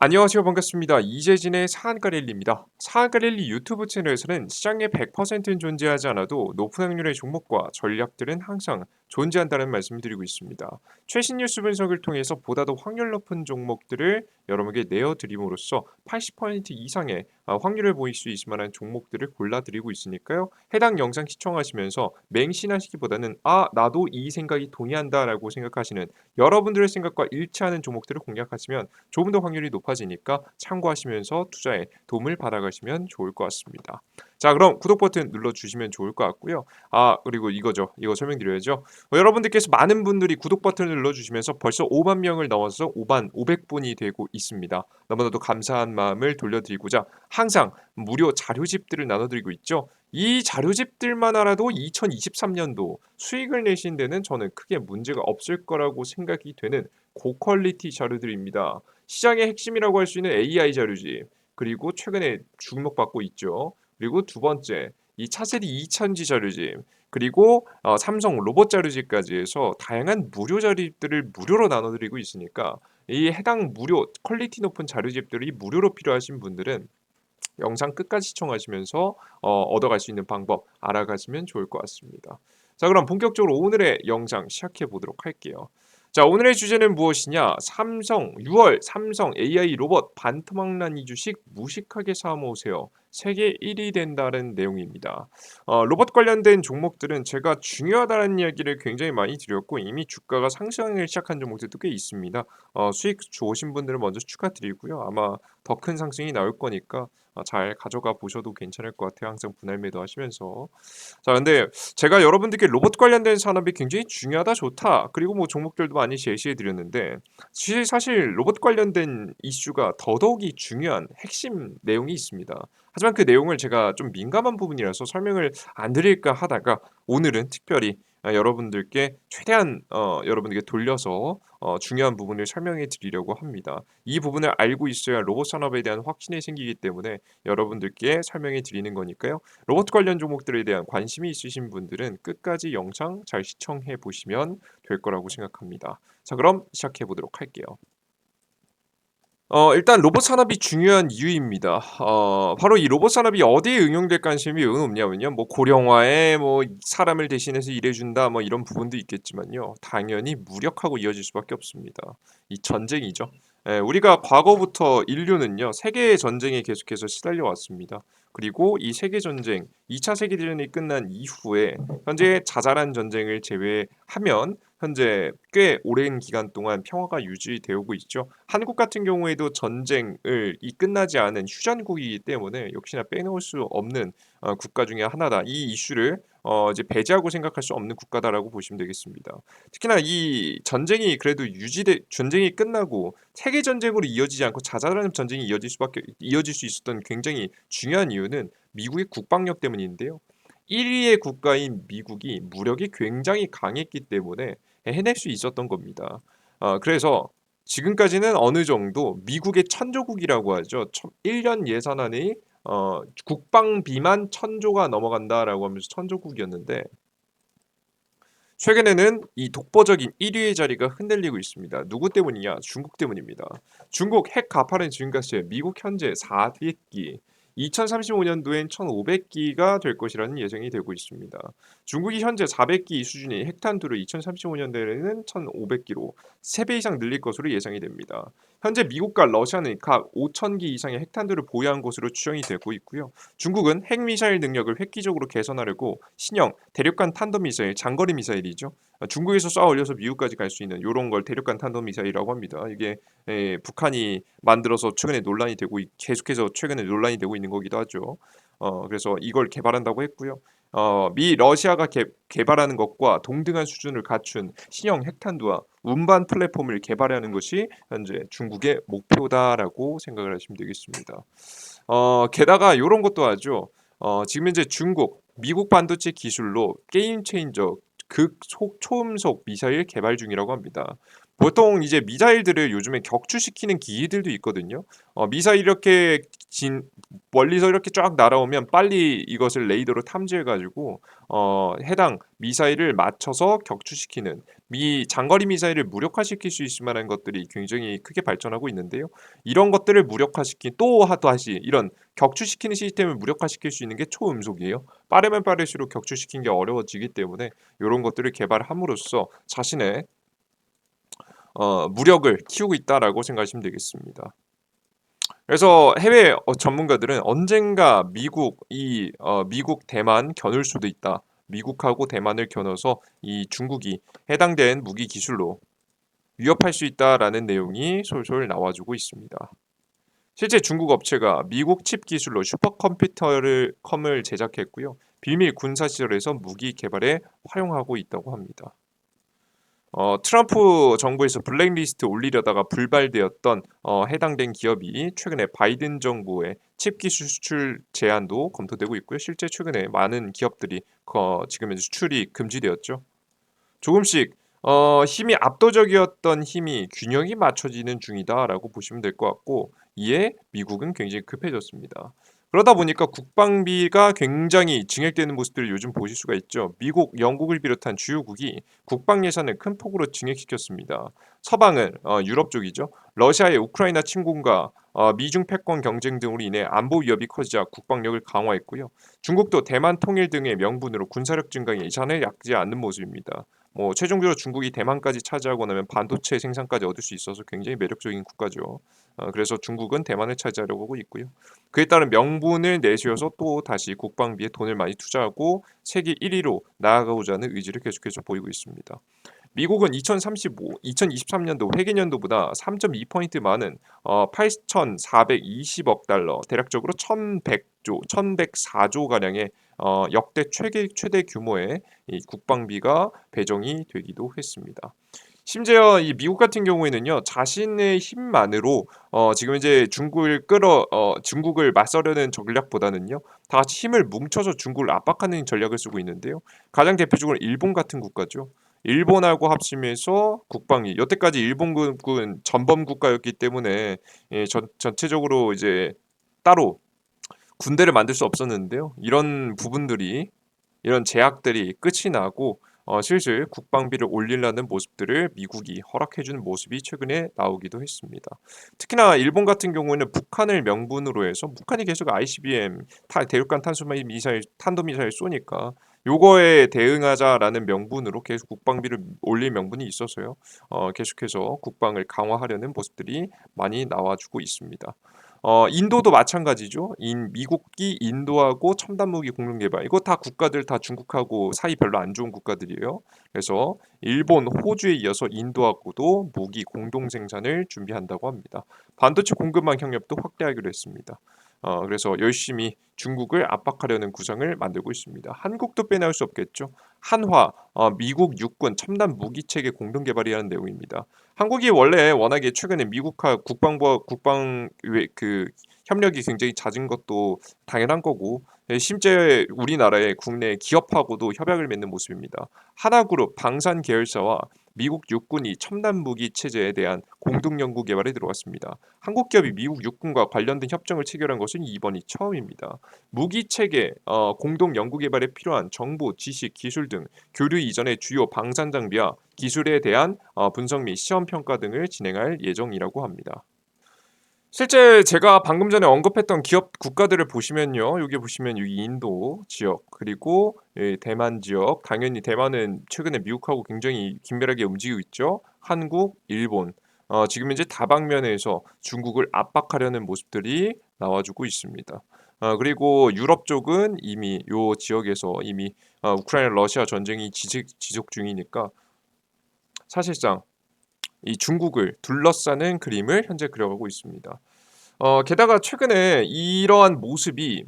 안녕하세요. 반갑습니다. 이재진의 사안가 랠리입니다. 사안가 랠리 유튜브 채널에서는 시장에 100%는 존재하지 않아도 높은 확률의 종목과 전략들은 항상 존재한다는 말씀을 드리고 있습니다. 최신 뉴스 분석을 통해서 보다 더 확률 높은 종목들을 여러분에게 내어드림으로써 80% 이상의 확률을 보일 수 있을 만한 종목들을 골라드리고 있으니까요. 해당 영상 시청하시면서 맹신하시기보다는 나도 이 생각이 동의한다라고 생각하시는 여러분들의 생각과 일치하는 종목들을 공략하시면 조금 더 확률이 높아지니까 참고하시면서 투자에 도움을 받아가시면 좋을 것 같습니다. 자, 그럼 구독 버튼 눌러주시면 좋을 것 같고요. 그리고 이거죠. 이거 설명드려야죠. 여러분들께서 많은 분들이 구독 버튼을 눌러주시면서 벌써 5만 명을 넘어서 5만 500분이 되고 있습니다. 너무나도 감사한 마음을 돌려드리고자 항상 무료 자료집들을 나눠드리고 있죠. 이 자료집들만 알아도 2023년도 수익을 내신 데는 저는 크게 문제가 없을 거라고 생각이 되는 고퀄리티 자료들입니다. 시장의 핵심이라고 할 수 있는 AI 자료집, 그리고 최근에 주목받고 있죠. 그리고 두 번째, 이 차세대 2000지 자료집, 그리고 삼성 로봇 자료집까지 해서 다양한 무료 자료집들을 무료로 나눠드리고 있으니까 이 해당 무료 퀄리티 높은 자료집들이 무료로 필요하신 분들은 영상 끝까지 시청하시면서 얻어갈 수 있는 방법 알아가시면 좋을 것 같습니다. 자, 그럼 본격적으로 오늘의 영상 시작해 보도록 할게요. 자, 오늘의 주제는 무엇이냐? 6월 삼성 AI 로봇 반토막난 주식 무식하게 사모으세요. 세계 1위 된다는 내용입니다. 로봇 관련된 종목들은 제가 중요하다는 이야기를 굉장히 많이 드렸고 이미 주가가 상승을 시작한 종목들도 꽤 있습니다. 수익 좋으신 분들은 먼저 축하드리고요. 아마 더 큰 상승이 나올 거니까 잘 가져가 보셔도 괜찮을 것 같아요. 항상 분할 매도하시면서. 자, 근데 제가 여러분들께 로봇 관련된 산업이 굉장히 중요하다, 좋다. 그리고 뭐 종목들도 많이 제시해 드렸는데 사실 로봇 관련된 이슈가 더더욱이 중요한 핵심 내용이 있습니다. 하지만 그 내용을 제가 좀 민감한 부분이라서 설명을 안 드릴까 하다가 오늘은 특별히 여러분들께 최대한 여러분들께 돌려서 중요한 부분을 설명해 드리려고 합니다. 이 부분을 알고 있어야 로봇 산업에 대한 확신이 생기기 때문에 여러분들께 설명해 드리는 거니까요. 로봇 관련 종목들에 대한 관심이 있으신 분들은 끝까지 영상 잘 시청해 보시면 될 거라고 생각합니다. 자, 그럼 시작해 보도록 할게요. 일단 로봇 산업이 중요한 이유입니다. 바로 이 로봇 산업이 어디에 응용될 가능성이 높냐면요. 뭐 고령화에 뭐 사람을 대신해서 일해준다 뭐 이런 부분도 있겠지만요. 당연히 무력하고 이어질 수밖에 없습니다. 이 전쟁이죠. 예, 우리가 과거부터 인류는요. 세계의 전쟁에 계속해서 시달려 왔습니다. 그리고 이 세계 전쟁, 2차 세계 대전이 끝난 이후에 현재 자잘한 전쟁을 제외하면 현재 꽤 오랜 기간 동안 평화가 유지되어 오고 있죠. 한국 같은 경우에도 전쟁을 끝나지 않은 휴전국이기 때문에 역시나 빼놓을 수 없는 국가 중에 하나다. 이 이슈를 이제 배제하고 생각할 수 없는 국가다라고 보시면 되겠습니다. 특히나 이 전쟁이 그래도 전쟁이 끝나고 세계 전쟁으로 이어지지 않고 자잘한 전쟁이 이어질 수 있었던 굉장히 중요한 이유는 미국의 국방력 때문인데요. 1위의 국가인 미국이 무력이 굉장히 강했기 때문에 해낼 수 있었던 겁니다. 그래서 지금까지는 어느 정도 미국의 천조국이라고 하죠. 1년 예산안이 국방비만 1000조가 넘어간다라고 하면서 천조국이었는데 최근에는 이 독보적인 1위의 자리가 흔들리고 있습니다. 누구 때문이냐? 중국 때문입니다. 중국 핵 가파른 지금까지 미국 현재 400기, 2035년도엔 1,500기가 될 것이라는 예상이 되고 있습니다. 중국이 현재 400기 수준의 핵탄두를 2035년도에는 1,500기로 3배 이상 늘릴 것으로 예상이 됩니다. 현재 미국과 러시아는 각 5,000기 이상의 핵탄두를 보유한 것으로 추정이 되고 있고요. 중국은 핵미사일 능력을 획기적으로 개선하려고 신형 대륙간 탄도미사일, 장거리 미사일이죠. 중국에서 쏴 올려서 미국까지 갈 수 있는 이런 걸 대륙간 탄도미사일이라고 합니다. 이게 북한이 만들어서 최근에 논란이 되고 계속해서 최근에 논란이 되고 있는 거기도 하죠. 그래서 이걸 개발한다고 했고요. 미 러시아가 개발하는 것과 동등한 수준을 갖춘 신형 핵탄두와 운반 플랫폼을 개발하는 것이 현재 중국의 목표다라고 생각을 하시면 되겠습니다. 게다가 이런 것도 하죠. 지금 현재 중국, 미국 반도체 기술로 게임 체인저 초음속 미사일 개발 중이라고 합니다. 보통 이제 미사일들을 요즘에 격추시키는 기기들도 있거든요. 미사일 이렇게 멀리서 이렇게 쫙 날아오면 빨리 이것을 레이더로 탐지해가지고 해당 미사일을 맞춰서 격추시키는 미 장거리 미사일을 무력화시킬 수 있을 만한 것들이 굉장히 크게 발전하고 있는데요. 이런 것들을 무력화시킨 다시 이런 격추시키는 시스템을 무력화시킬 수 있는 게 초음속이에요. 빠르면 빠를수록 격추시키는 게 어려워지기 때문에 이런 것들을 개발함으로써 자신의 무력을 키우고 있다라고 생각하시면 되겠습니다. 그래서 해외 전문가들은 언젠가 미국 대만 겨눌 수도 있다. 미국하고 대만을 겨눠서 이 중국이 해당된 무기 기술로 위협할 수 있다라는 내용이 솔솔 나와주고 있습니다. 실제 중국 업체가 미국 칩 기술로 슈퍼컴퓨터를 제작했고요. 비밀 군사 시설에서 무기 개발에 활용하고 있다고 합니다. 트럼프 정부에서 블랙리스트 올리려다가 불발되었던 해당된 기업이 최근에 바이든 정부의 칩 기술 수출 제한도 검토되고 있고요. 실제 최근에 많은 기업들이 지금 현재 수출이 금지되었죠. 조금씩 힘이 압도적이었던 힘이 균형이 맞춰지는 중이다라고 보시면 될 것 같고 이에 미국은 굉장히 급해졌습니다. 그러다 보니까 국방비가 굉장히 증액되는 모습들을 요즘 보실 수가 있죠. 미국, 영국을 비롯한 주요국이 국방 예산을 큰 폭으로 증액시켰습니다. 서방은 유럽 쪽이죠. 러시아의 우크라이나 침공과 미중 패권 경쟁 등으로 인해 안보 위협이 커지자 국방력을 강화했고요. 중국도 대만 통일 등의 명분으로 군사력 증강에 예산을 약지 않는 모습입니다. 최종적으로 중국이 대만까지 차지하고 나면 반도체 생산까지 얻을 수 있어서 굉장히 매력적인 국가죠. 그래서 중국은 대만을 차지하려고 하고 있고요. 그에 따른 명분을 내세워서 또 다시 국방비에 돈을 많이 투자하고 세계 1위로 나아가고자 하는 의지를 계속해서 보이고 있습니다. 미국은 2023년도 회계년도보다 3.2포인트 많은 8,420억 달러, 대략적으로 1,104조 가량의 역대 최대 규모의 이 국방비가 배정이 되기도 했습니다. 심지어 이 미국 같은 경우에는요 자신의 힘만으로 지금 이제 중국을 맞서려는 전략보다는요 다 같이 힘을 뭉쳐서 중국을 압박하는 전략을 쓰고 있는데요. 가장 대표적으로 일본 같은 국가죠. 일본하고 합치면서 국방이 여태까지 일본군 전범 국가였기 때문에 전체적으로 이제 따로 군대를 만들 수 없었는데요. 이런 제약들이 끝이 나고 슬슬 국방비를 올리려는 모습들을 미국이 허락해주는 모습이 최근에 나오기도 했습니다. 특히나 일본 같은 경우에는 북한을 명분으로 해서 북한이 계속 ICBM 대륙간 탄도미사일 쏘니까 요거에 대응하자라는 명분으로 계속 국방비를 올릴 명분이 있어서요. 계속해서 국방을 강화하려는 모습들이 많이 나와주고 있습니다. 인도도 마찬가지죠. 미국이 인도하고 첨단 무기 공동 개발 이거 다 국가들 다 중국하고 사이 별로 안 좋은 국가들이에요. 그래서 일본, 호주에 이어서 인도하고도 무기 공동 생산을 준비한다고 합니다. 반도체 공급망 협력도 확대하기로 했습니다. 그래서 열심히 중국을 압박하려는 구상을 만들고 있습니다. 한국도 빼놓을 수 없겠죠. 한화, 미국 육군 첨단 무기 체계 공동 개발이라는 내용입니다. 한국이 원래 워낙에 최근에 미국과 그 협력이 굉장히 잦은 것도 당연한 거고 심지어 우리나라의 국내 기업하고도 협약을 맺는 모습입니다. 하나그룹 방산 계열사와 미국 육군이 첨단 무기 체제에 대한 공동 연구 개발에 들어갔습니다. 한국 기업이 미국 육군과 관련된 협정을 체결한 것은 이번이 처음입니다. 무기 체계 공동 연구 개발에 필요한 정보, 지식, 기술 등 교류 이전의 주요 방산 장비와 기술에 대한 분석 및 시험 평가 등을 진행할 예정이라고 합니다. 실제 제가 방금 전에 언급했던 기업 국가들을 보시면요. 여기 보시면 여기 인도 지역 그리고 대만 지역 당연히 대만은 최근에 미국하고 굉장히 긴밀하게 움직이고 있죠. 한국, 일본 지금 이제 다방면에서 중국을 압박하려는 모습들이 나와주고 있습니다. 그리고 유럽 쪽은 이미 요 지역에서 이미 우크라이나 러시아 전쟁이 지속 중이니까 사실상 이 중국을 둘러싸는 그림을 현재 그려가고 있습니다. 게다가 최근에 이러한 모습이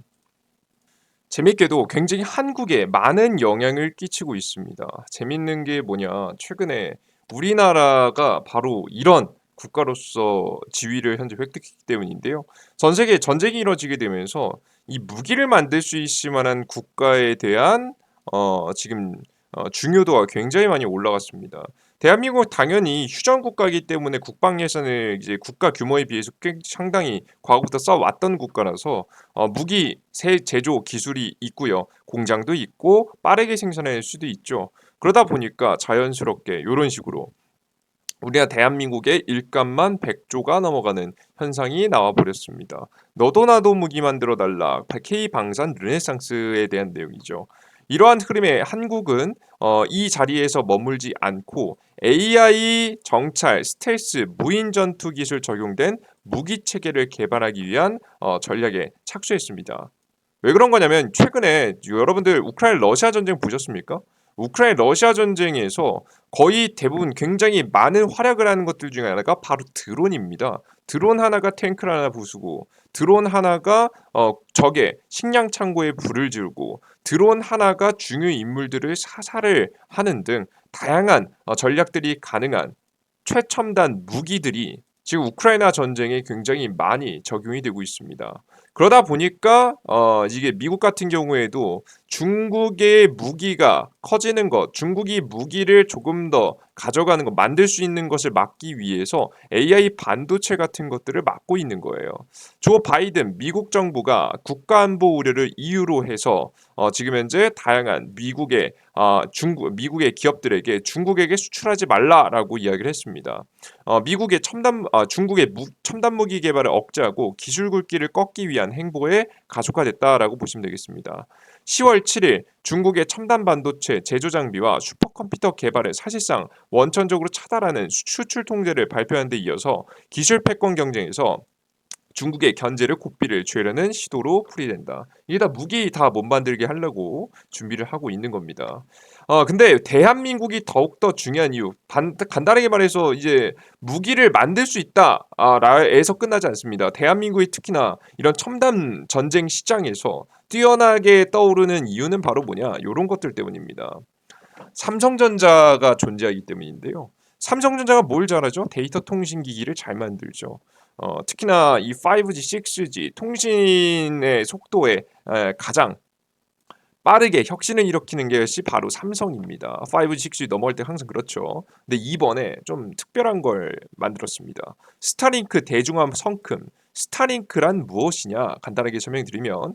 재밌게도 굉장히 한국에 많은 영향을 끼치고 있습니다. 재밌는 게 뭐냐, 최근에 우리나라가 바로 이런 국가로서 지위를 현재 획득했기 때문인데요. 전 세계 전쟁이 이뤄지게 되면서 이 무기를 만들 수 있을 만한 국가에 대한 지금 중요도가 굉장히 많이 올라갔습니다. 대한민국 당연히 휴전 국가이기 때문에 국방 예산을 이제 국가 규모에 비해서 꽤 상당히 과거부터 써왔던 국가라서 무기 제조 기술이 있고요. 공장도 있고 빠르게 생산할 수도 있죠. 그러다 보니까 자연스럽게 요런 식으로 우리나라 대한민국의 일감만 100조가 넘어가는 현상이 나와 버렸습니다. 너도 나도 무기 만들어 달라. K 방산 르네상스에 대한 내용이죠. 이러한 흐름에 한국은 이 자리에서 머물지 않고 AI 정찰, 스텔스, 무인 전투 기술 적용된 무기 체계를 개발하기 위한 전략에 착수했습니다. 왜 그런 거냐면 최근에 여러분들 우크라이나 러시아 전쟁 보셨습니까? 우크라이나 러시아 전쟁에서 거의 대부분 굉장히 많은 활약을 하는 것들 중에 하나가 바로 드론입니다. 드론 하나가 탱크를 하나 부수고 드론 하나가 적의 식량 창고에 불을 지르고 드론 하나가 중요 인물들을 사살을 하는 등 다양한 전략들이 가능한 최첨단 무기들이 지금 우크라이나 전쟁에 굉장히 많이 적용이 되고 있습니다. 그러다 보니까 이게 미국 같은 경우에도 중국의 무기가 커지는 것, 중국이 무기를 조금 더 가져가는 것, 만들 수 있는 것을 막기 위해서 AI 반도체 같은 것들을 막고 있는 거예요. 조 바이든 미국 정부가 국가안보 우려를 이유로 해서 지금 현재 다양한 미국의 기업들에게 중국에게 수출하지 말라라고 이야기를 했습니다. 중국의 첨단 무기 개발을 억제하고 기술 굴기를 꺾기 위한 행보에 가속화됐다라고 보시면 되겠습니다. 10월 7일 중국의 첨단 반도체 제조 장비와 슈퍼컴퓨터 개발을 사실상 원천적으로 차단하는 수출 통제를 발표한 데 이어서 기술 패권 경쟁에서 중국의 견제를 고삐를 죄려는 시도로 풀이된다. 이게 다 무기 다 못 만들게 하려고 준비를 하고 있는 겁니다. 근데 대한민국이 더욱더 중요한 이유, 간단하게 말해서 이제 무기를 만들 수 있다, 라에서 끝나지 않습니다. 대한민국이 특히나 이런 첨단 전쟁 시장에서 뛰어나게 떠오르는 이유는 바로 뭐냐? 이런 것들 때문입니다. 삼성전자가 존재하기 때문인데요. 삼성전자가 뭘 잘하죠? 데이터 통신 기기를 잘 만들죠. 특히나 이 5G, 6G 통신의 속도에 가장 빠르게 혁신을 일으키는 것이 바로 삼성입니다. 5G, 6G 넘어갈 때 항상 그렇죠. 근데 이번에 좀 특별한 걸 만들었습니다. 스타링크 대중화 성큼. 스타링크란 무엇이냐? 간단하게 설명드리면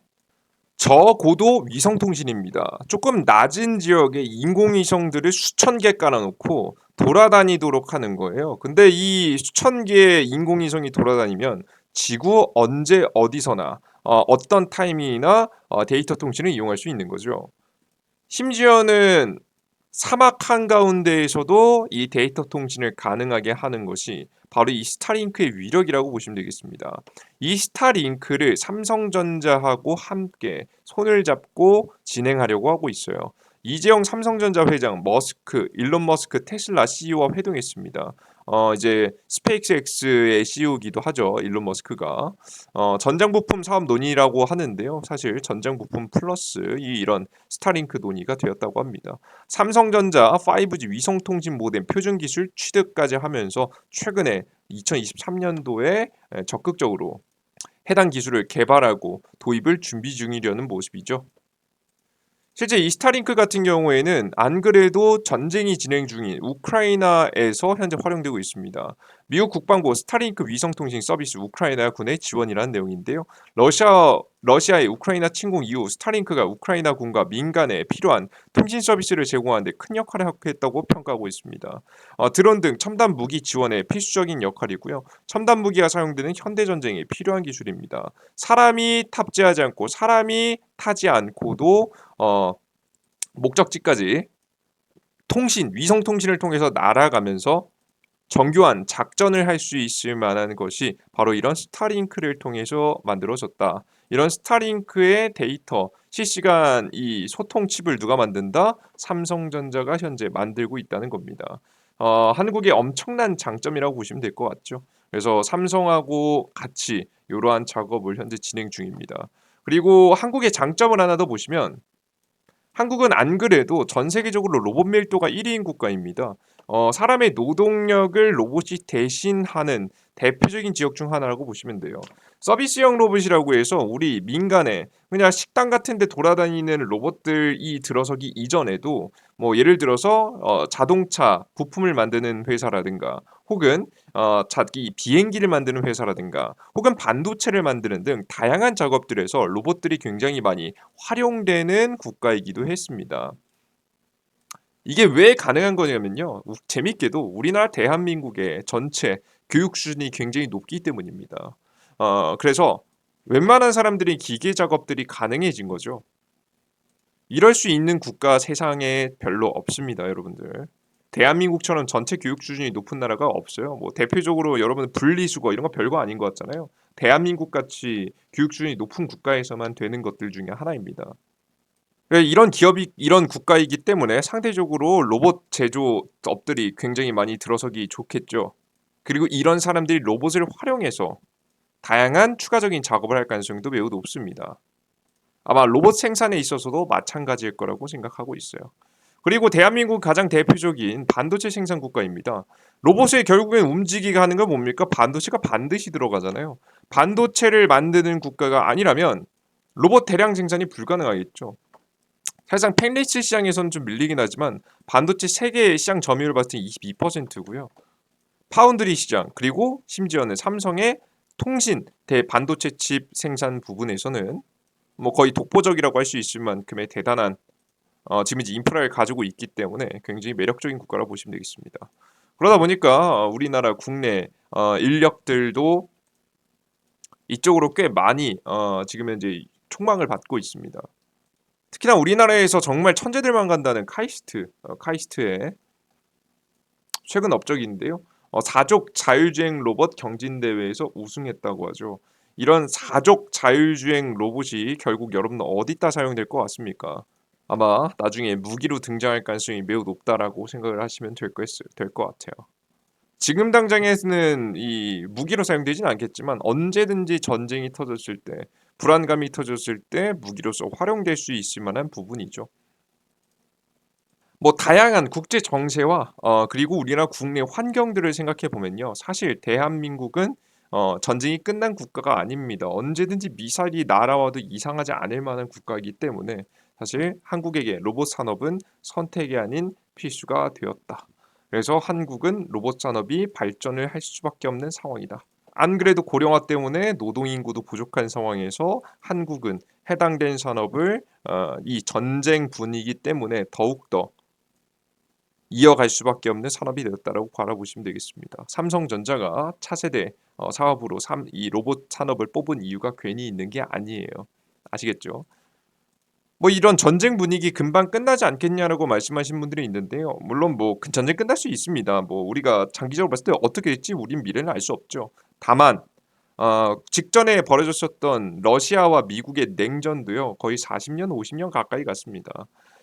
저고도 위성통신입니다. 조금 낮은 지역에 인공위성들을 수천 개 깔아놓고 돌아다니도록 하는 거예요. 근데 이 수천 개의 인공위성이 돌아다니면 지구 언제 어디서나 어떤 타이밍이나 데이터 통신을 이용할 수 있는 거죠. 심지어는 사막 한가운데에서도 이 데이터 통신을 가능하게 하는 것이 바로 이 스타링크의 위력이라고 보시면 되겠습니다. 이 스타링크를 삼성전자하고 함께 손을 잡고 진행하려고 하고 있어요. 이재용 삼성전자 회장, 일론 머스크 테슬라 CEO와 회동했습니다. 이제 스페이스X의 CEO이기도 하죠. 일론 머스크가. 전장 부품 사업 논의라고 하는데요. 사실 전장 부품 플러스 이런 스타링크 논의가 되었다고 합니다. 삼성전자 5G 위성통신 모뎀 표준 기술 취득까지 하면서 최근에 2023년도에 적극적으로 해당 기술을 개발하고 도입을 준비 중이려는 모습이죠. 실제 이 스타링크 같은 경우에는 안 그래도 전쟁이 진행 중인 우크라이나에서 현재 활용되고 있습니다. 미국 국방부 스타링크 위성통신 서비스 우크라이나 군의 지원이라는 내용인데요. 러시아의 우크라이나 침공 이후 스타링크가 우크라이나 군과 민간에 필요한 통신 서비스를 제공하는 데 큰 역할을 했다고 평가하고 있습니다. 드론 등 첨단 무기 지원에 필수적인 역할이고요. 첨단 무기가 사용되는 현대 전쟁에 필요한 기술입니다. 사람이 탑재하지 않고 사람이 타지 않고도 목적지까지 위성 통신을 통해서 날아가면서 정교한 작전을 할 수 있을 만한 것이 바로 이런 스타링크를 통해서 만들어졌다. 이런 스타링크의 데이터, 실시간 이 소통 칩을 누가 만든다? 삼성전자가 현재 만들고 있다는 겁니다. 한국의 엄청난 장점이라고 보시면 될 것 같죠. 그래서 삼성하고 같이 이러한 작업을 현재 진행 중입니다. 그리고 한국의 장점을 하나 더 보시면 한국은 안 그래도 전 세계적으로 로봇 밀도가 1위인 국가입니다. 사람의 노동력을 로봇이 대신하는 대표적인 지역 중 하나라고 보시면 돼요. 서비스형 로봇이라고 해서 우리 민간에 그냥 식당 같은 데 돌아다니는 로봇들이 들어서기 이전에도 뭐 예를 들어서 자동차 부품을 만드는 회사라든가 혹은 자기 비행기를 만드는 회사라든가 혹은 반도체를 만드는 등 다양한 작업들에서 로봇들이 굉장히 많이 활용되는 국가이기도 했습니다. 이게 왜 가능한 거냐면요. 재밌게도 우리나라 대한민국의 전체 교육 수준이 굉장히 높기 때문입니다. 그래서 웬만한 사람들이 기계 작업들이 가능해진 거죠. 이럴 수 있는 국가 세상에 별로 없습니다, 여러분들. 대한민국처럼 전체 교육 수준이 높은 나라가 없어요. 뭐 대표적으로 여러분 분리수거 이런 거 별거 아닌 것 같잖아요. 대한민국 같이 교육 수준이 높은 국가에서만 되는 것들 중에 하나입니다. 이런 기업이 이런 국가이기 때문에 상대적으로 로봇 제조업들이 굉장히 많이 들어서기 좋겠죠. 그리고 이런 사람들이 로봇을 활용해서 다양한 추가적인 작업을 할 가능성도 매우 높습니다. 아마 로봇 생산에 있어서도 마찬가지일 거라고 생각하고 있어요. 그리고 대한민국 가장 대표적인 반도체 생산 국가입니다. 로봇이 결국엔 움직이게 하는 건 뭡니까? 반도체가 반드시 들어가잖아요. 반도체를 만드는 국가가 아니라면 로봇 대량 생산이 불가능하겠죠. 사실상 펜리스 시장에서는 좀 밀리긴 하지만 반도체 세계 시장 점유율 봤을 때 22%고요. 파운드리 시장 그리고 심지어는 삼성의 통신 대반도체 칩 생산 부분에서는 뭐 거의 독보적이라고 할 수 있을 만큼의 대단한 지금 이제 인프라를 가지고 있기 때문에 굉장히 매력적인 국가라고 보시면 되겠습니다. 그러다 보니까 우리나라 국내 인력들도 이쪽으로 꽤 많이 지금 현재 촉망을 받고 있습니다. 특히나 우리나라에서 정말 천재들만 간다는 카이스트의 최근 업적인데요. 사족 자율주행 로봇 경진대회에서 우승했다고 하죠. 이런 사족 자율주행 로봇이 결국 여러분 어디다 사용될 것 같습니까? 아마 나중에 무기로 등장할 가능성이 매우 높다라고 생각을 하시면 될 것 같아요. 지금 당장에는 이 무기로 사용되진 않겠지만 언제든지 전쟁이 터졌을 때, 불안감이 터졌을 때 무기로서 활용될 수 있을 만한 부분이죠. 뭐 다양한 국제 정세와 그리고 우리나라 국내 환경들을 생각해 보면요. 사실 대한민국은 전쟁이 끝난 국가가 아닙니다. 언제든지 미사일이 날아와도 이상하지 않을 만한 국가이기 때문에 사실 한국에게 로봇 산업은 선택이 아닌 필수가 되었다. 그래서 한국은 로봇 산업이 발전을 할 수밖에 없는 상황이다. 안 그래도 고령화 때문에 노동 인구도 부족한 상황에서 한국은 해당된 산업을 이 전쟁 분위기 때문에 더욱더 이어갈 수밖에 없는 산업이 되었다라고 바라보시면 되겠습니다. 삼성전자가 차세대 사업으로 이 로봇 산업을 뽑은 이유가 괜히 있는 게 아니에요. 아시겠죠? 뭐 이런 전쟁 분위기 금방 끝나지 않겠냐라고 말씀하신 분들이 있는데요. 물론 뭐 전쟁 끝날 수 있습니다. 뭐 우리가 장기적으로 봤을 때 어떻게 될지 우린 미래는 알 수 없죠. 다만 직전에 벌어졌었던 러시아와 미국의 냉전도요. 거의 40년, 50년 가까이 갔습니다.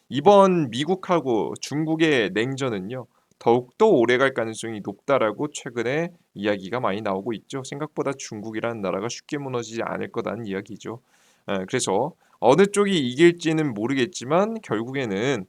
이번 미국하고 중국의 냉전은요. 더욱더 오래갈 가능성이 높다라고 최근에 이야기가 많이 나오고 있죠. 생각보다 중국이라는 나라가 쉽게 무너지지 않을 거라는 이야기죠. 그래서 어느 쪽이 이길지는 모르겠지만 결국에는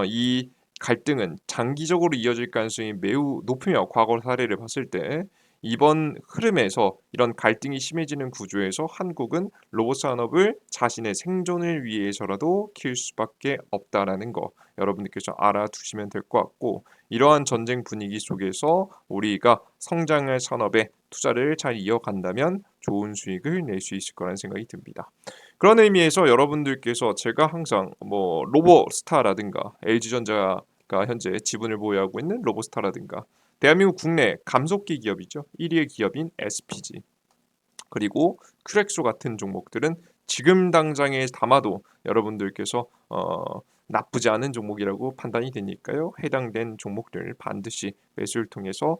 이 갈등은 장기적으로 이어질 가능성이 매우 높으며 과거 사례를 봤을 때 이번 흐름에서 이런 갈등이 심해지는 구조에서 한국은 로봇 산업을 자신의 생존을 위해서라도 키울 수밖에 없다라는 거 여러분들께서 알아두시면 될 것 같고 이러한 전쟁 분위기 속에서 우리가 성장할 산업에 투자를 잘 이어간다면 좋은 수익을 낼 수 있을 거라는 생각이 듭니다. 그런 의미에서 여러분들께서 제가 항상 뭐 로보스타라든가 LG전자가 현재 지분을 보유하고 있는 로보스타라든가 대한민국 국내 감속기 기업이죠. 1위의 기업인 SPG 그리고 큐렉소 같은 종목들은 지금 당장에 담아도 여러분들께서 나쁘지 않은 종목이라고 판단이 되니까요. 해당된 종목들 반드시 매수를 통해서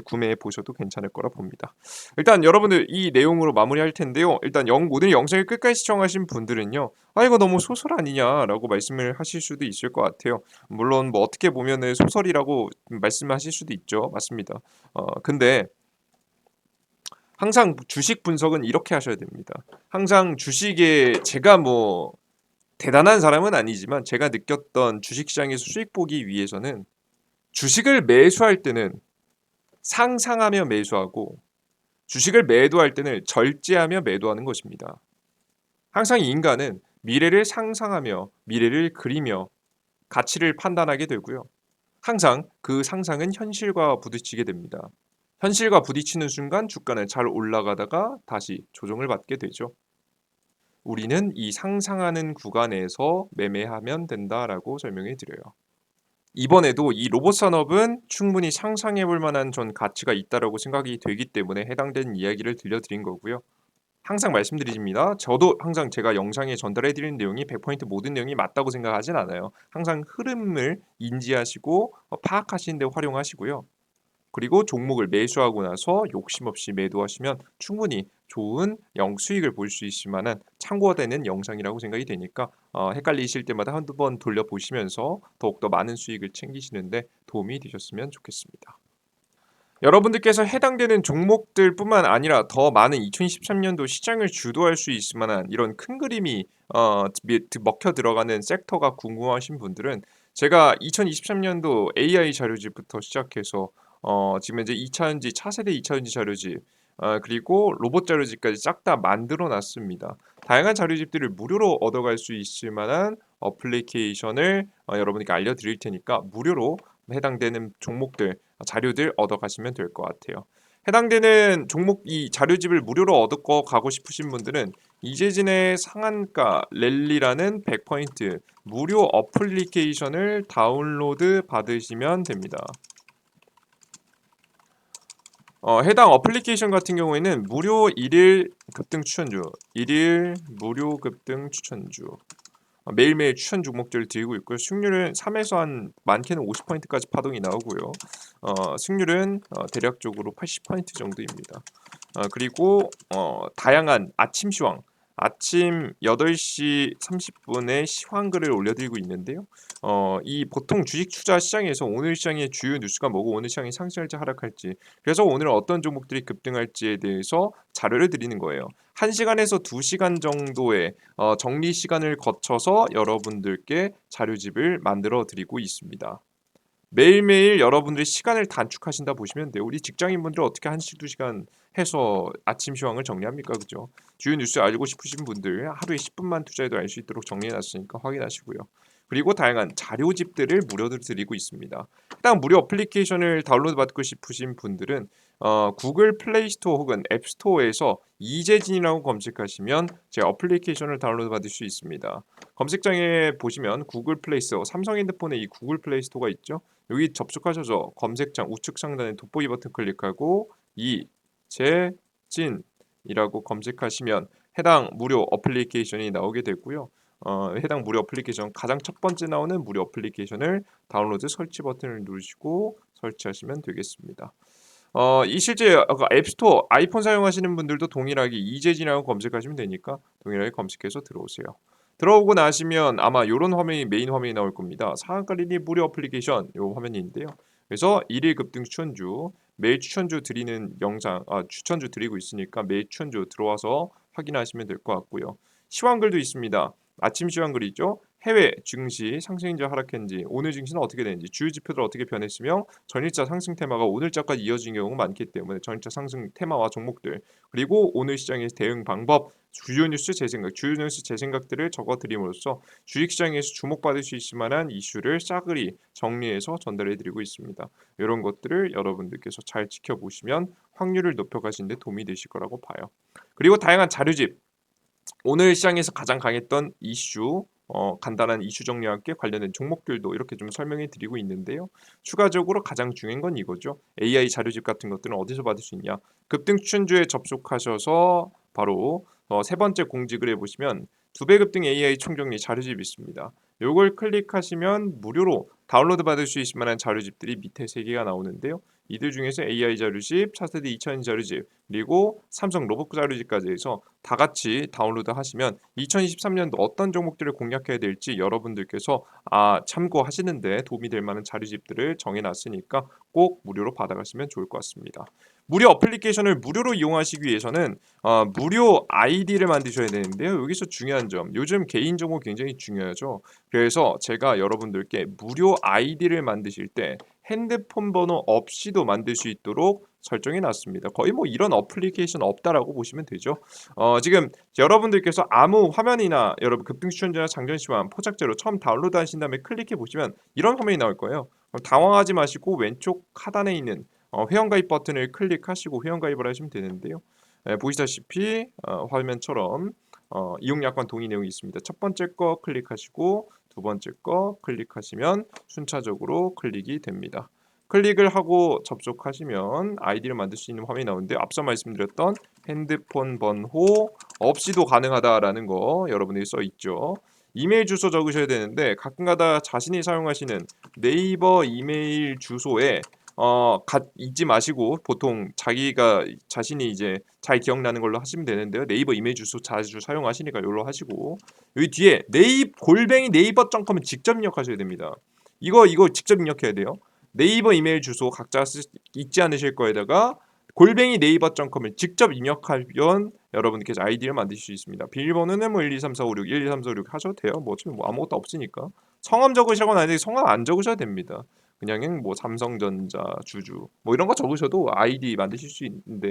구매해 보셔도 괜찮을 거라 봅니다. 일단 여러분들 이 내용으로 마무리할 텐데요. 일단 오늘 영상을 끝까지 시청하신 분들은요. 아 이거 너무 소설 아니냐라고 말씀을 하실 수도 있을 것 같아요. 물론 뭐 어떻게 보면은 소설이라고 말씀하실 수도 있죠. 맞습니다. 근데 항상 주식 분석은 이렇게 하셔야 됩니다. 항상 주식에 제가 뭐 대단한 사람은 아니지만 제가 느꼈던 주식시장에서 수익 보기 위해서는 주식을 매수할 때는 상상하며 매수하고 주식을 매도할 때는 절제하며 매도하는 것입니다. 항상 인간은 미래를 상상하며 미래를 그리며 가치를 판단하게 되고요. 항상 그 상상은 현실과 부딪히게 됩니다. 현실과 부딪히는 순간 주가는 잘 올라가다가 다시 조정을 받게 되죠. 우리는 이 상상하는 구간에서 매매하면 된다라고 설명해 드려요. 이번에도 이 로봇 산업은 충분히 상상해 볼 만한 전 가치가 있다라고 생각이 되기 때문에 해당되는 이야기를 들려드린 거고요. 항상 말씀드립니다. 저도 항상 제가 영상에 전달해 드리는 내용이 100% 모든 내용이 맞다고 생각하진 않아요. 항상 흐름을 인지하시고 파악하시는 데 활용하시고요. 그리고 종목을 매수하고 나서 욕심 없이 매도하시면 충분히 좋은 수익을 볼 수 있을 만한 참고가 되는 영상이라고 생각이 되니까 헷갈리실 때마다 한두 번 돌려보시면서 더욱더 많은 수익을 챙기시는데 도움이 되셨으면 좋겠습니다. 여러분들께서 해당되는 종목들뿐만 아니라 더 많은 2023년도 시장을 주도할 수 있을 만한 이런 큰 그림이 먹혀 들어가는 섹터가 궁금하신 분들은 제가 2023년도 AI 자료집부터 시작해서 지금 이제 2차전지 차세대 2차전지 자료집 그리고 로봇 자료집까지 싹 다 만들어 놨습니다. 다양한 자료집들을 무료로 얻어갈 수 있을 만한 어플리케이션을 여러분에게 알려드릴 테니까 무료로 해당되는 종목들 자료들 얻어가시면 될 것 같아요. 해당되는 종목 이 자료집을 무료로 얻어 가고 싶으신 분들은 이재진의 상한가 랠리라는 100포인트 무료 어플리케이션을 다운로드 받으시면 됩니다. 해당 어플리케이션 같은 경우에는 무료 1일 급등 추천주, 1일 무료 급등 추천주 매일매일 추천 종목들을 드리고 있고요. 수익률은 3에서 한 많게는 50%까지 파동이 나오고요. 승률은 대략적으로 80% 정도입니다. 그리고 다양한 아침 시황 아침 8시 30분에 시황글을 올려드리고 있는데요. 이 보통 주식 투자 시장에서 오늘 시장의 주요 뉴스가 뭐고 오늘 시장이 상승할지 하락할지 그래서 오늘은 어떤 종목들이 급등할지에 대해서 자료를 드리는 거예요. 1시간에서 2시간 정도의 정리 시간을 거쳐서 여러분들께 자료집을 만들어 드리고 있습니다. 매일매일 여러분들이 시간을 단축하신다 보시면 돼요. 우리 직장인분들 어떻게 1시, 2시간 해서 아침 시황을 정리합니까? 그죠? 주요 뉴스 알고 싶으신 분들 하루에 10분만 투자해도 알 수 있도록 정리해 놨으니까 확인하시고요. 그리고 다양한 자료집들을 무료로 드리고 있습니다. 해당 무료 어플리케이션을 다운로드 받고 싶으신 분들은 구글 플레이 스토어 혹은 앱 스토어에서 이재진이라고 검색하시면 제 어플리케이션을 다운로드 받을 수 있습니다. 검색창에 보시면 구글 플레이 스토어, 삼성 핸드폰에 이 구글 플레이 스토어가 있죠. 여기 접속하셔서 검색창 우측 상단에 돋보기 버튼 클릭하고 이재진이라고 검색하시면 해당 무료 어플리케이션이 나오게 되고요. 해당 무료 어플리케이션 가장 첫 번째 나오는 무료 어플리케이션을 다운로드 설치 버튼을 누르시고 설치하시면 되겠습니다. 이 실제 앱스토어 아이폰 사용하시는 분들도 동일하게 이재진이라고 검색하시면 되니까 동일하게 검색해서 들어오세요. 들어오고 나시면 아마 이런 화면이 메인 화면이 나올 겁니다. 상한가 릴리 무료 어플리케이션 이 화면인데요. 그래서 일일 급등 추천주 매일 추천주 드리는 영상 추천주 드리고 있으니까 매일 추천주 들어와서 확인하시면 될 것 같고요. 시황글도 있습니다. 아침 시황글이죠. 해외 증시 상승인지 하락했는지 오늘 증시는 어떻게 되는지 주요 지표들 어떻게 변했으며 전일자 상승 테마가 오늘자까지 이어진 경우가 많기 때문에 전일자 상승 테마와 종목들 그리고 오늘 시장의 대응 방법 주요 뉴스 제 생각 주요 뉴스 제 생각들을 적어드림으로써 주식시장에서 주목받을 수 있을 만한 이슈를 싸그리 정리해서 전달해드리고 있습니다. 이런 것들을 여러분들께서 잘 지켜보시면 확률을 높여가시는 데 도움이 되실 거라고 봐요. 그리고 다양한 자료집 오늘 시장에서 가장 강했던 이슈 간단한 이슈 정리와 함께 관련된 종목들도 이렇게 좀 설명해 드리고 있는데요. 추가적으로 가장 중요한 건 이거죠. AI 자료집 같은 것들은 어디서 받을 수 있냐? 급등 추천주에 접속하셔서 바로 세 번째 공지글에 보시면 두 배 급등 AI 총정리 자료집이 있습니다. 요걸 클릭하시면 무료로 다운로드 받을 수 있을 만한 자료집들이 밑에 세 개가 나오는데요. 이들 중에서 AI 자료집, 차세대 2000 자료집, 그리고 삼성 로봇 자료집까지 해서 다 같이 다운로드 하시면 2023년도 어떤 종목들을 공략해야 될지 여러분들께서 참고하시는데 도움이 될 만한 자료집들을 정해놨으니까 꼭 무료로 받아가시면 좋을 것 같습니다. 무료 어플리케이션을 무료로 이용하시기 위해서는 무료 아이디를 만드셔야 되는데요. 여기서 중요한 점, 요즘 개인정보 굉장히 중요하죠. 그래서 제가 여러분들께 무료 아이디를 만드실 때 핸드폰 번호 없이도 만들 수 있도록 설정해 놨습니다. 거의 뭐 이런 어플리케이션 없다라고 보시면 되죠. 지금 여러분들께서 아무 화면이나 여러분 급등 추천주나 장전 시황 포착제로 처음 다운로드 하신 다음에 클릭해 보시면 이런 화면이 나올 거예요. 그럼 당황하지 마시고 왼쪽 하단에 있는 회원가입 버튼을 클릭하시고 회원가입을 하시면 되는데요. 보시다시피 화면처럼 이용 약관 동의 내용이 있습니다. 첫 번째 거 클릭하시고 두 번째 거 클릭하시면 순차적으로 클릭이 됩니다. 클릭을 하고 접속하시면 아이디를 만들 수 있는 화면이 나오는데 앞서 말씀드렸던 핸드폰 번호 없이도 가능하다라는 거 여러분들이 써 있죠. 이메일 주소 적으셔야 되는데 가끔가다 자신이 사용하시는 네이버 이메일 주소에 잊지 마시고 보통 자기가 자신이 이제 잘 기억나는 걸로 하시면 되는데요. 네이버 이메일 주소 자주 사용하시니까 이걸로 하시고 여기 뒤에 골뱅이 네이버.com을 직접 입력하셔야 됩니다. 이거 직접 입력해야 돼요. 네이버 이메일 주소 각자 잊지 않으실 거에다가 골뱅이 네이버.com을 직접 입력하면 여러분께서 아이디를 만드실 수 있습니다. 비밀번호는 뭐 1234566, 1234566 하셔도 돼요. 뭐 어차피 뭐 아무것도 없으니까. 성함 적으시거나 아니면 성함 안 적으셔도 됩니다. 그냥 뭐 삼성전자 주주 뭐 이런 거 적으셔도 아이디 만드실 수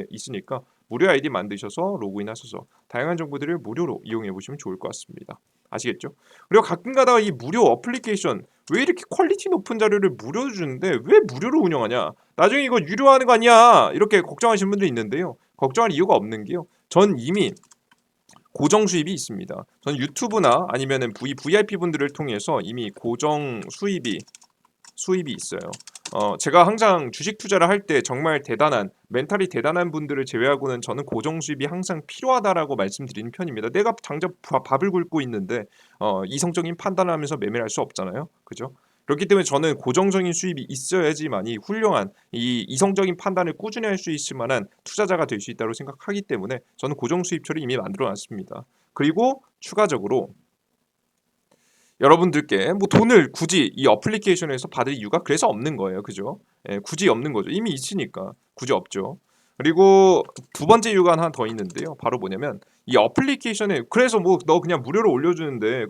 있으니까 무료 아이디 만드셔서 로그인하셔서 다양한 정보들을 무료로 이용해 보시면 좋을 것 같습니다. 아시겠죠? 그리고 가끔 가다가 이 무료 어플리케이션 왜 이렇게 퀄리티 높은 자료를 무료로 주는데 왜 무료로 운영하냐? 나중에 이거 유료하는 거 아니야? 이렇게 걱정하시는 분들이 있는데요. 걱정할 이유가 없는 게요. 전 이미 고정 수입이 있습니다. 전 유튜브나 아니면은 VIP 분들을 통해서 이미 고정 수입이 있어요. 제가 항상 주식 투자를 할 때 정말 멘탈이 대단한 분들을 제외하고는 저는 고정 수입이 항상 필요하다라고 말씀드리는 편입니다. 내가 당장 밥을 굶고 있는데 이성적인 판단을 하면서 매매를 할 수 없잖아요. 그죠? 그렇기 때문에 저는 고정적인 수입이 있어야지만이 훌륭한 이 이성적인 판단을 꾸준히 할 수 있을 만한 투자자가 될 수 있다고 생각하기 때문에 저는 고정 수입처를 이미 만들어 놨습니다. 그리고 추가적으로 여러분들께 뭐 돈을 굳이 이 어플리케이션에서 받을 이유가 그래서 없는 거예요. 그죠? 예, 굳이 없는 거죠. 이미 있으니까 굳이 없죠. 그리고 두 번째 이유가 하나 더 있는데요. 바로 뭐냐면 이 어플리케이션에 그래서 뭐 너 그냥 무료로 올려주는데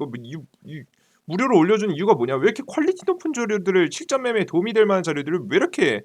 무료로 올려주는 이유가 뭐냐? 왜 이렇게 퀄리티 높은 자료들을 실전 매매에 도움이 될 만한 자료들을 왜 이렇게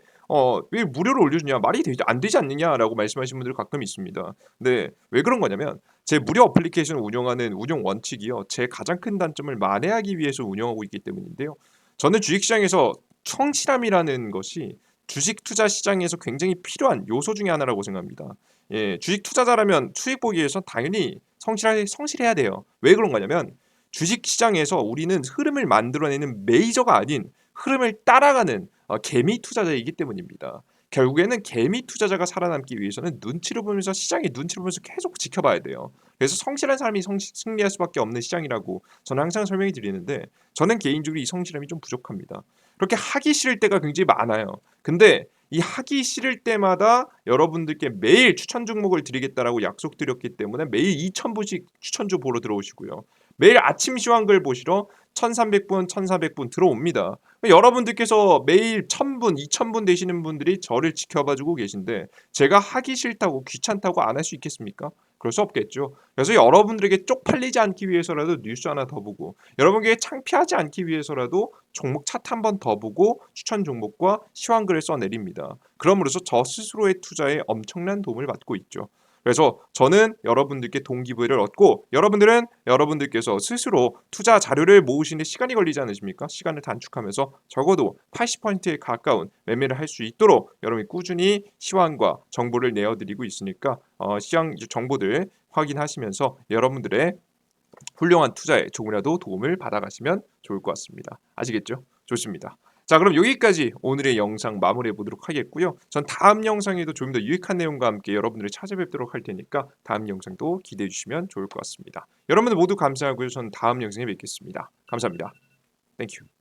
왜 무료로 올려주냐? 말이 안 되지 않느냐라고 말씀하시는 분들 가끔 있습니다. 근데 왜 그런 거냐면 제 무료 어플리케이션을 운영하는 운영 원칙이요. 제 가장 큰 단점을 만회하기 위해서 운영하고 있기 때문인데요. 저는 주식시장에서 성실함이라는 것이 주식 투자 시장에서 굉장히 필요한 요소 중에 하나라고 생각합니다. 예, 주식 투자자라면 수익 보기 위해서 당연히 성실해야 돼요. 왜 그런 거냐면 주식 시장에서 우리는 흐름을 만들어내는 메이저가 아닌 흐름을 따라가는 개미 투자자이기 때문입니다. 결국에는 개미 투자자가 살아남기 위해서는 눈치를 보면서 시장의 눈치를 보면서 계속 지켜봐야 돼요. 그래서 성실한 사람이 승리할 수밖에 없는 시장이라고 저는 항상 설명이 드리는데 저는 개인적으로 이 성실함이 좀 부족합니다. 그렇게 하기 싫을 때가 굉장히 많아요. 근데 이 하기 싫을 때마다 여러분들께 매일 추천 종목을 드리겠다라고 약속드렸기 때문에 매일 2,000분씩 추천주 보러 들어오시고요. 매일 아침 시황글 보시러 1,300분, 1,400분 들어옵니다. 여러분들께서 매일 1,000분, 2,000분 되시는 분들이 저를 지켜봐주고 계신데 제가 하기 싫다고 귀찮다고 안 할 수 있겠습니까? 그럴 수 없겠죠. 그래서 여러분들에게 쪽팔리지 않기 위해서라도 뉴스 하나 더 보고 여러분에게 창피하지 않기 위해서라도 종목 차트 한 번 더 보고 추천 종목과 시황글을 써내립니다. 그럼으로써 저 스스로의 투자에 엄청난 도움을 받고 있죠. 그래서 저는 여러분들께 동기부여를 얻고 여러분들은 여러분들께서 스스로 투자 자료를 모으시는 데 시간이 걸리지 않으십니까? 시간을 단축하면서 적어도 80%에 가까운 매매를 할 수 있도록 여러분이 꾸준히 시황과 정보를 내어드리고 있으니까 시황 정보들 확인하시면서 여러분들의 훌륭한 투자에 조금이라도 도움을 받아가시면 좋을 것 같습니다. 아시겠죠? 좋습니다. 자, 그럼 여기까지 오늘의 영상 마무리해 보도록 하겠고요. 전 다음 영상에도 좀 더 유익한 내용과 함께 여러분들을 찾아뵙도록 할 테니까 다음 영상도 기대해 주시면 좋을 것 같습니다. 여러분들 모두 감사하고요. 전 다음 영상에 뵙겠습니다. 감사합니다. 땡큐.